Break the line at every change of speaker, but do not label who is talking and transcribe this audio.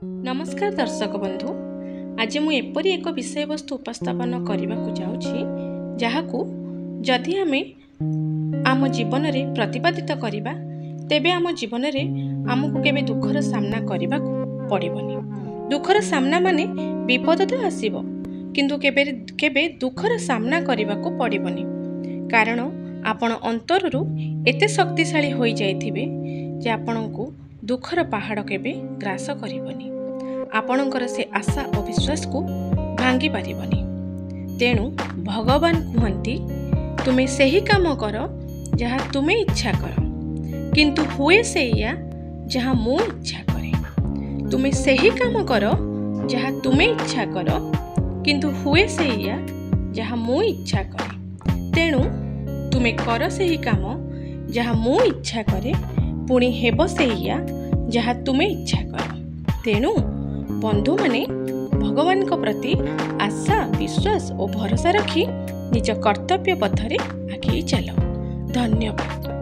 नमस्कार दर्शक बंधु, आज मु एपरी एक विषय वस्तु उपस्थापन करने को जाऊँगी जहाकू जदि आमे आम जीवन में प्रतिपादित करवा तेबे आम जीवन में आमको केबे दुखर सामना करने पड़बनी। दुखर सामना माने विपद तो आसीबो किंतु केबे केबे दुखर सामना करने को पड़बनी, कारण आपण अंतररू एते शक्तिशाली हो जाइथिबे जे आपणको दुखर पहाड़ केबे ग्रास करिवनी। आपणकर से आशा और विश्वास को भांगी पारिबनी। तेणु भगवान कहती तुमे सही काम कर जहाँ तुमे इच्छा कर, किंतु हुए सेया जहाँ मु इच्छा करे। तुमे सही काम कर जहाँ तुमे इच्छा कर, किंतु हुए सेया जहाँ मु इच्छा करे। तेणु तुमे कर सही काम जहाँ मु इच्छा करे, पुणी हेब सेया जहाँ तुमे इच्छा कर। तेणु बंधु माने भगवान को प्रति आशा विश्वास और भरोसा रखी निज कर्तव्य पथरे आगे चलो। धन्यवाद।